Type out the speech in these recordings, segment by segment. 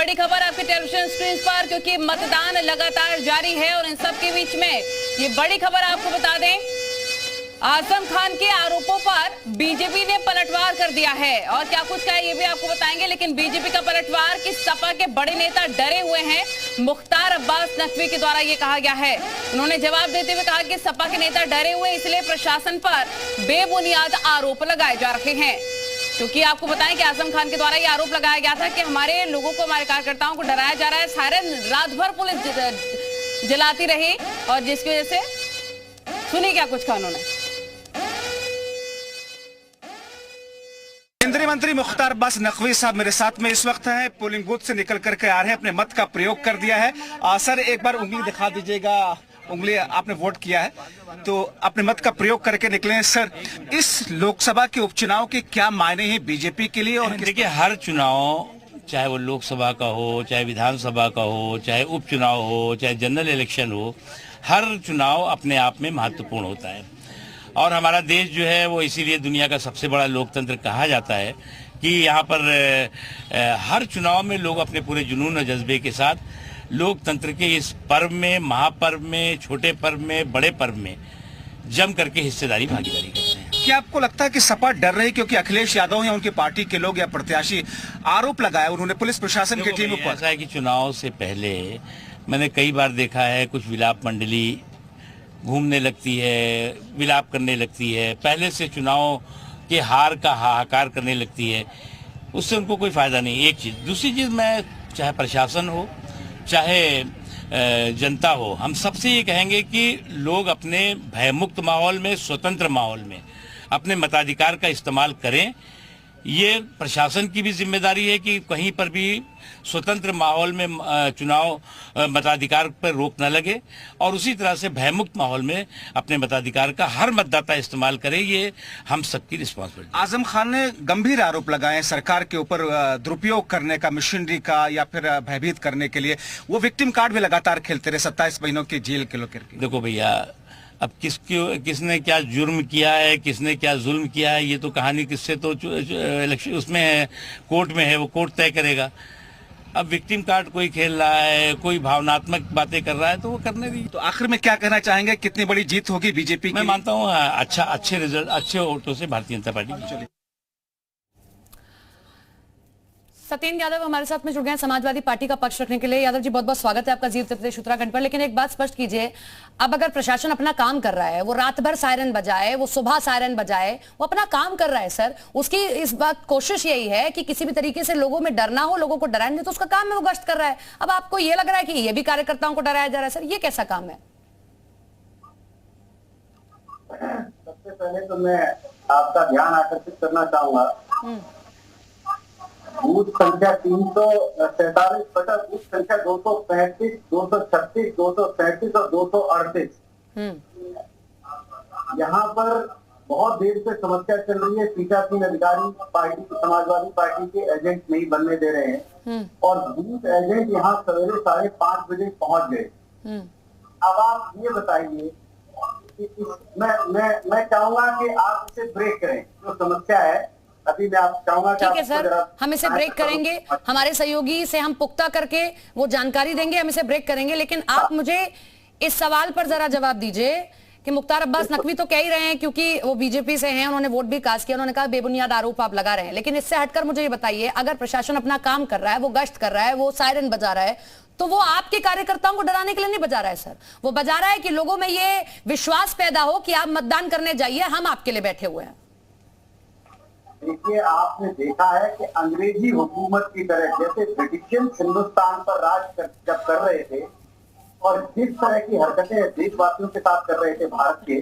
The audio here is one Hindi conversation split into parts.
बड़ी खबर आपके टेलीविजन स्क्रीन पर, क्योंकि मतदान लगातार जारी है और इन सब के बीच में ये बड़ी खबर आपको बता दें, आजम खान के आरोपों पर बीजेपी ने पलटवार कर दिया है। और क्या कुछ कहा ये भी आपको बताएंगे, लेकिन बीजेपी का पलटवार कि सपा के बड़े नेता डरे हुए हैं। मुख्तार अब्बास नकवी के द्वारा ये कहा गया है। उन्होंने जवाब देते हुए कहा कि सपा के नेता डरे हुए इसलिए प्रशासन पर बेबुनियाद आरोप लगाए जा रहे हैं। क्योंकि आपको बताएं कि आजम खान के द्वारा ये आरोप लगाया गया था कि हमारे लोगों को, हमारे कार्यकर्ताओं को डराया जा रहा है। सायरन रात भर पुलिस जलाती रही और जिसकी वजह से सुनिए क्या कुछ कहा उन्होंने। केंद्रीय मंत्री मुख्तार अब्बास नकवी साहब मेरे साथ में इस वक्त हैं, पोलिंग बूथ से निकल करके आ रहे हैं, अपने मत का प्रयोग कर दिया है। सर एक बार उंगली दिखा दीजिएगा, उंगली आपने वोट किया है तो अपने मत का प्रयोग करके निकले हैं। सर इस लोकसभा के उपचुनाव के क्या मायने हैं बीजेपी के लिए? और देखिए, हर चुनाव, चाहे वो लोकसभा का हो, चाहे विधानसभा का हो, चाहे उपचुनाव हो, चाहे जनरल इलेक्शन हो, हर चुनाव अपने आप में महत्वपूर्ण होता है। और हमारा देश जो है वो इसीलिए दुनिया का सबसे बड़ा लोकतंत्र कहा जाता है कि यहाँ पर हर चुनाव में लोग अपने पूरे जुनून और जज्बे के साथ लोकतंत्र के इस पर्व में, महापर्व में, छोटे पर्व में, बड़े पर्व में जम करके हिस्सेदारी, भागीदारी करते हैं। क्या आपको लगता है कि सपा डर रही क्योंकि अखिलेश यादव या उनके पार्टी के लोग या प्रत्याशी आरोप लगाए उन्होंने पुलिस प्रशासन की टीम पर? ऐसा है कि चुनाव से पहले मैंने कई बार देखा है कुछ विलाप मंडली घूमने लगती है, विलाप करने लगती है, पहले से चुनाव के हार का हाहाकार करने लगती है। उससे उनको कोई फायदा नहीं, एक चीज़। दूसरी चीज़, मैं चाहे प्रशासन हो चाहे जनता हो, हम सबसे ये कहेंगे कि लोग अपने भयमुक्त माहौल में, स्वतंत्र माहौल में अपने मताधिकार का इस्तेमाल करें। ये प्रशासन की भी जिम्मेदारी है कि कहीं पर भी स्वतंत्र माहौल में चुनाव मताधिकार पर रोक न लगे, और उसी तरह से भयमुक्त माहौल में अपने मताधिकार का हर मतदाता इस्तेमाल करे। ये हम सबकी रिस्पॉन्सिबिलिटी। आजम खान ने गंभीर आरोप लगाए सरकार के ऊपर दुरुपयोग करने का, मशीनरी का, या फिर भयभीत करने के लिए। वो विक्टिम कार्ड भी लगातार खेलते रहे 27 महीनों की जेल के लोग। देखो भैया, अब किसने क्या जुर्म किया है, किसने क्या जुल्म किया है, ये तो कहानी किससे तो इलेक्शन उसमें है, कोर्ट में है, वो कोर्ट तय करेगा। अब विक्टिम कार्ड कोई खेल रहा है, कोई भावनात्मक बातें कर रहा है, तो वो करने दी। तो आखिर में क्या कहना चाहेंगे, कितनी बड़ी जीत होगी बीजेपी की? मैं मानता हूँ अच्छे रिजल्ट, अच्छे वोटों से भारतीय जनता पार्टी। सत्येंद्र यादव हमारे साथ में जुड़ गए हैं समाजवादी पार्टी का पक्ष रखने के लिए। यादव जी, बहुत बहुत स्वागत है आपका जी उत्तर प्रदेश उत्तराखंड पर। लेकिन एक बात स्पष्ट कीजिए, अब अगर प्रशासन अपना काम कर रहा है, वो रात भर सायरन बजाए, वो सुबह सायरन बजाए, वो अपना काम कर रहा है सर, उसकी इस बात कोशिश यही है कि किसी भी तरीके से लोगों में डरना हो, लोगों को डराए नहीं, तो उसका काम है वो गश्त कर रहा है। अब आपको ये लग रहा है कि ये भी कार्यकर्ताओं को डराया जा रहा है सर, ये कैसा काम है? सबसे पहले तो मैं आपका ध्यान आकर्षित करना चाहूंगा, बूथ संख्या 347 बटा बूथ संख्या 235, 236, 237 और 238। यहाँ पर बहुत देर से समस्या चल रही है। पीठासीन अधिकारी पार्टी, समाजवादी पार्टी के एजेंट नहीं बनने दे रहे हैं और बूथ एजेंट यहाँ सवेरे 5:30 बजे पहुंच गए। अब आप ये बताइए कि मैं चाहूंगा कि आप इसे ब्रेक करें, जो समस्या है। अभी मैं आप चाहूंगा, ठीक है सर, हम इसे ब्रेक करेंगे, हमारे सहयोगी से हम पुख्ता करके वो जानकारी देंगे, हम इसे ब्रेक करेंगे। लेकिन आप मुझे इस सवाल पर जरा जवाब दीजिए कि मुख्तार अब्बास नकवी तो कह ही रहे हैं, क्योंकि वो बीजेपी से हैं, उन्होंने वोट भी कास्ट किया, उन्होंने कहा बेबुनियाद आरोप आप लगा रहे हैं। लेकिन इससे हटकर मुझे ये बताइए, अगर प्रशासन अपना काम कर रहा है, वो गश्त कर रहा है, वो सायरन बजा रहा है, तो वो आपके कार्यकर्ताओं को डराने के लिए नहीं बजा रहा है सर, वो बजा रहा है कि लोगों में ये विश्वास पैदा हो कि आप मतदान करने जाइए, हम आपके लिए बैठे हुए हैं। देखिए, आपने देखा है कि अंग्रेजी हुकूमत की तरह, जैसे ब्रिटिशियंस हिंदुस्तान पर राज जब कर रहे थे और जिस तरह की हरकतें देशवासियों के साथ कर रहे थे भारत के,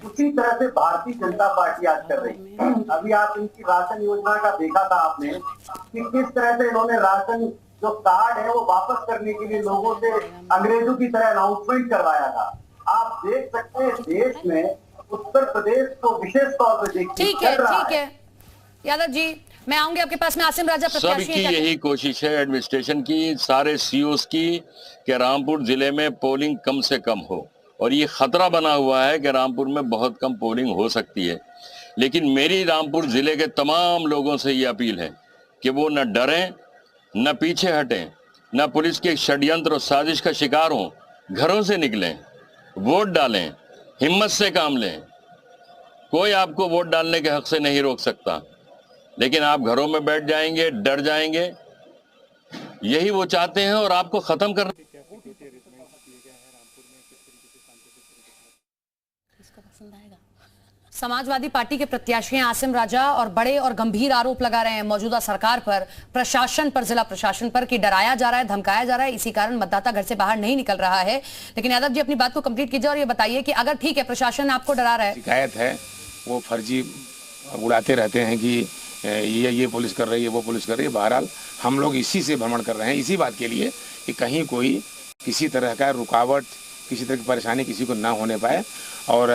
उसी तरह से भारतीय जनता पार्टी आज कर रही है। अभी आप इनकी राशन योजना का देखा था आपने कि किस तरह से इन्होंने राशन जो कार्ड है वो वापस करने के लिए लोगों से अंग्रेजों की तरह अनाउंसमेंट करवाया था। आप देख सकते हैं देश में उत्तर प्रदेश को विशेष तौर पर देखिए। ठीक है यादव जी, मैं आऊंगी आपके पास में। आसिम राजा प्रत्याशी सबकी यही कोशिश है एडमिनिस्ट्रेशन की, सारे सीओस की, कि रामपुर जिले में पोलिंग कम से कम हो, और ये खतरा बना हुआ है कि रामपुर में बहुत कम पोलिंग हो सकती है। लेकिन मेरी रामपुर जिले के तमाम लोगों से ये अपील है कि वो न डरें न पीछे हटें, न पुलिस के षड्यंत्र और साजिश का शिकार हों, घरों से निकलें, वोट डालें, हिम्मत से काम लें। कोई आपको वोट डालने के हक से नहीं रोक सकता, लेकिन आप घरों में बैठ जाएंगे, डर जाएंगे। यही वो चाहते हैं और आपको खत्म करना। समाजवादी पार्टी के प्रत्याशी आसिम राजा और बड़े और गंभीर आरोप लगा रहे हैं मौजूदा सरकार पर, प्रशासन पर, जिला प्रशासन पर कि डराया जा रहा है, धमकाया जा रहा है, इसी कारण मतदाता घर से बाहर नहीं निकल रहा है। लेकिन यादव जी अपनी बात को कंप्लीट कीजिए और ये बताइए कि अगर ठीक है प्रशासन आपको डरा रहा है, शिकायत है वो फर्जी उड़ाते रहते हैं कि ये पुलिस कर रही है, वो पुलिस कर रही है। बहरहाल हम लोग इसी से भ्रमण कर रहे हैं, इसी बात के लिए कि कहीं कोई किसी तरह का रुकावट, किसी तरह की परेशानी किसी को ना होने पाए। और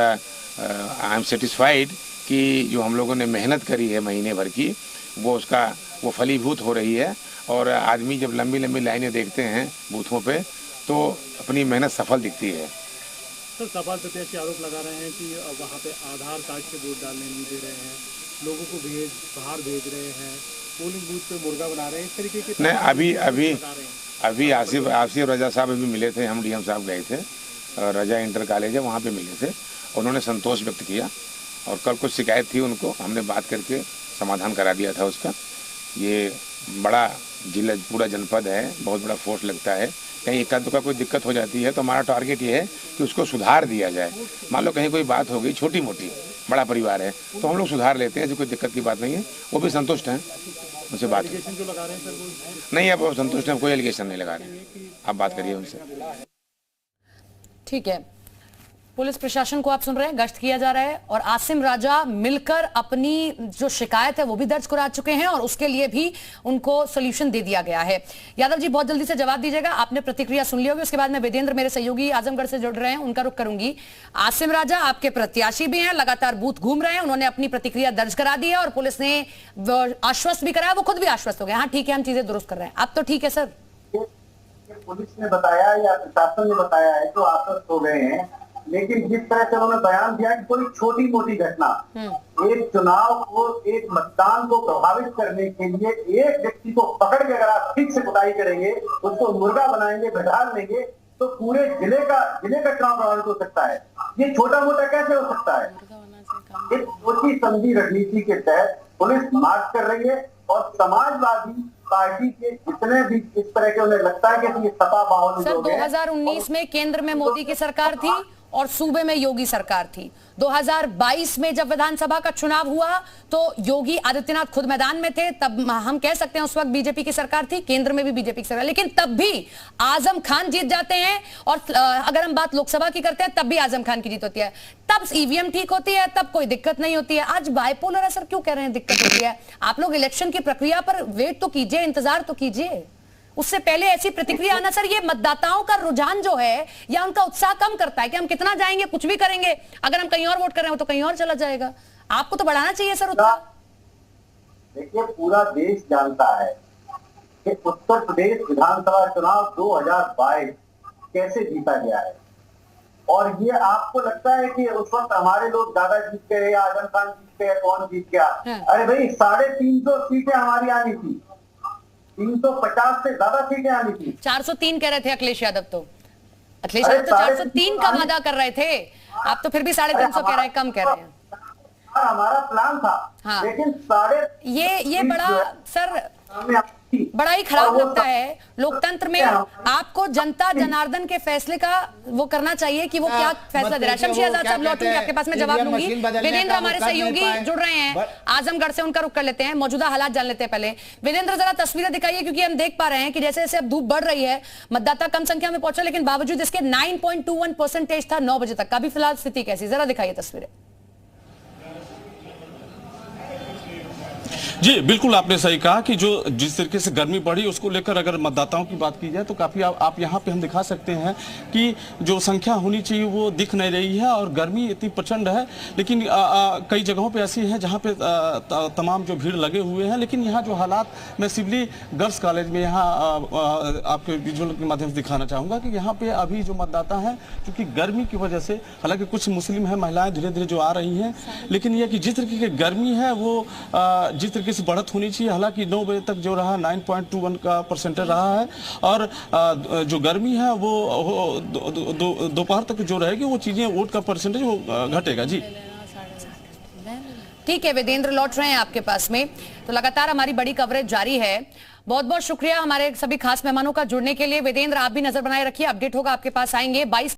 आई एम सेटिस्फाइड कि जो हम लोगों ने मेहनत करी है महीने भर की, वो फलीभूत हो रही है। और आदमी जब लंबी लंबी लाइनें देखते हैं बूथों पे तो अपनी मेहनत सफल दिखती है। सर, सवाल प्रत्याशी आरोप लगा रहे हैं कि वहाँ पे आधार कार्ड से वोट डालने नहीं दे रहे हैं, लोगों को बाहर भेज रहे हैं, पोलिंग बूथ पे मुर्गा बना रहे हैं, इस तरीके के। नहीं, अभी आसिफ रजा साहब अभी मिले थे, हम डीएम साहब गए थे, रजा इंटर कॉलेज है वहाँ पे मिले थे, उन्होंने संतोष व्यक्त किया। और कल कुछ शिकायत थी उनको, हमने बात करके समाधान करा दिया था उसका। ये बड़ा जिला, पूरा जनपद है, बहुत बड़ा फोर्स लगता है, कहीं एक का कोई दिक्कत हो जाती है तो हमारा टारगेट ये है कि उसको सुधार दिया जाए। मान लो कहीं कोई बात हो गई छोटी मोटी, बड़ा परिवार है तो हम लोग सुधार लेते हैं, जो कोई दिक्कत की बात नहीं है। वो भी संतुष्ट हैं, उनसे बात नहीं, अब संतुष्ट हैं, कोई एलिगेशन नहीं लगा रहे, आप बात करिए उनसे। ठीक है। पुलिस प्रशासन को आप सुन रहे हैं, गश्त किया जा रहा है और आसिम राजा मिलकर अपनी जो शिकायत है वो भी दर्ज करा चुके हैं और उसके लिए भी उनको सोल्यूशन दे दिया गया है। यादव जी बहुत जल्दी से जवाब दीजिएगा, आपने प्रतिक्रिया सुन ली होगी, उसके बाद में वेदेंद्र मेरे सहयोगी आजमगढ़ से जुड़ रहे हैं, उनका रुख करूंगी। आसिम राजा आपके प्रत्याशी भी हैं, लगातार बूथ घूम रहे हैं, उन्होंने अपनी प्रतिक्रिया दर्ज करा दी है और पुलिस ने आश्वस्त भी कराया, वो खुद भी आश्वस्त हो गए, हाँ ठीक है हम चीजें दुरुस्त कर रहे हैं। अब तो ठीक है सर, पुलिस ने बताया या प्रशासन ने बताया है तो आश्वस्त हो गए हैं, लेकिन जिस तरह से उन्होंने बयान दिया कि कोई छोटी मोटी घटना एक चुनाव को, एक मतदान को प्रभावित करने के लिए एक व्यक्ति को पकड़ के अगर आप ठीक से कुटाई करेंगे, उसको मुर्गा बनाएंगे, बिठाल लेंगे, तो पूरे जिले का चुनाव प्रभावित हो सकता है। ये छोटा मोटा कैसे हो सकता है? एक सोची समझी रणनीति के तहत पुलिस मार्च कर रही है और समाजवादी पार्टी के जितने भी इस तरह के उन्हें लगता है कि ये सपा बाहुल सर 2019 में केंद्र में मोदी की सरकार थी और सूबे में योगी सरकार थी। 2022 में जब विधानसभा का चुनाव हुआ तो योगी आदित्यनाथ खुद मैदान में थे, तब हम कह सकते हैं उस वक्त बीजेपी की सरकार थी, केंद्र में भी बीजेपी की सरकार, लेकिन तब भी आजम खान जीत जाते हैं। और अगर हम बात लोकसभा की करते हैं तब भी आजम खान की जीत होती है, तब ईवीएम ठीक होती है, तब कोई दिक्कत नहीं होती है। आज बाइपोलर है सर, क्यों कह रहे हैं दिक्कत होती है? आप लोग इलेक्शन की प्रक्रिया पर वेट तो कीजिए, इंतजार तो कीजिए, उससे पहले ऐसी प्रतिक्रिया आना सर ये मतदाताओं का रुझान जो है या उनका उत्साह कम करता है कि हम कितना जाएंगे, कुछ भी करेंगे, अगर हम कहीं और वोट कर रहे हो तो कहीं और चला जाएगा। आपको तो बढ़ाना चाहिए सर उत्साह। देखिए पूरा देश जानता है कि उत्तर प्रदेश विधानसभा चुनाव 2022 कैसे जीता गया है, और ये आपको लगता है कि उस वक्त हमारे लोग ज्यादा जीत गए या आजम खान जीत गए, कौन जीत गया? अरे भाई 350 सीटें हमारी आनी थी, 350 से ज्यादा सीटें आनी थी। 403 कह रहे थे अखिलेश यादव, तो अखिलेश यादव तो 403 का वादा कर रहे थे, आप तो फिर भी 350 कह रहे हैं, कम कह रहे हैं। हमारा प्लान था, हाँ। लेकिन ये बड़ा सर बड़ा ही खराब लगता है लोकतंत्र में। आपको जनता जनार्दन के फैसले का वो करना चाहिए कि वो क्या फैसला दे रहा है। शमशी आजाद साहब लौटूंगी आपके पास में जवाब लूंगी। वेदेंद्र हमारे सहयोगी जुड़ रहे हैं आजमगढ़ से, उनका रुख कर लेते हैं, मौजूदा हालात जान लेते हैं पहले। वेदेंद्र जरा तस्वीरें दिखाइए, क्योंकि हम देख पा रहे हैं कि जैसे जैसे अब धूप बढ़ रही है, मतदाता कम संख्या में पहुंचा, लेकिन बावजूद इसके 9.21% था 9 बजे तक का। अभी फिलहाल स्थिति कैसी, जरा दिखाइए तस्वीरें। जी बिल्कुल, आपने सही कहा कि जो जिस तरीके से गर्मी बढ़ी उसको लेकर अगर मतदाताओं की बात की जाए तो काफ़ी आप यहाँ पे हम दिखा सकते हैं कि जो संख्या होनी चाहिए वो दिख नहीं रही है और गर्मी इतनी प्रचंड है। लेकिन कई जगहों पे ऐसी हैं जहाँ पे तमाम जो भीड़ लगे हुए हैं, लेकिन यहाँ जो हालात मैं सिवली गर्ल्स कॉलेज में यहाँ आपके विजुअल के माध्यम से दिखाना चाहूँगा कि यहाँ पे अभी जो मतदाता हैं क्योंकि गर्मी की वजह से, हालांकि कुछ मुस्लिम हैं महिलाएँ धीरे धीरे जो आ रही हैं, लेकिन यह कि जिस तरीके की गर्मी है वो जिस तरीके तरीके से बढ़त होनी चाहिए। हालांकि 9 बजे तक जो रहा 9.21 का परसेंटेज रहा है, और जो गर्मी है वो दोपहर तक जो रहेगी वो चीजें, वोट का परसेंटेज वो घटेगा। जी ठीक है, वेदेंद्र लौट रहे हैं आपके पास में। तो लगातार हमारी बड़ी कवरेज जारी है। बहुत बहुत शुक्रिया हमारे सभी खास मेहमानों का जुड़ने के लिए। वेदेंद्र, आप भी नजर बनाए रखिए, अपडेट होगा आपके पास आएंगे। 22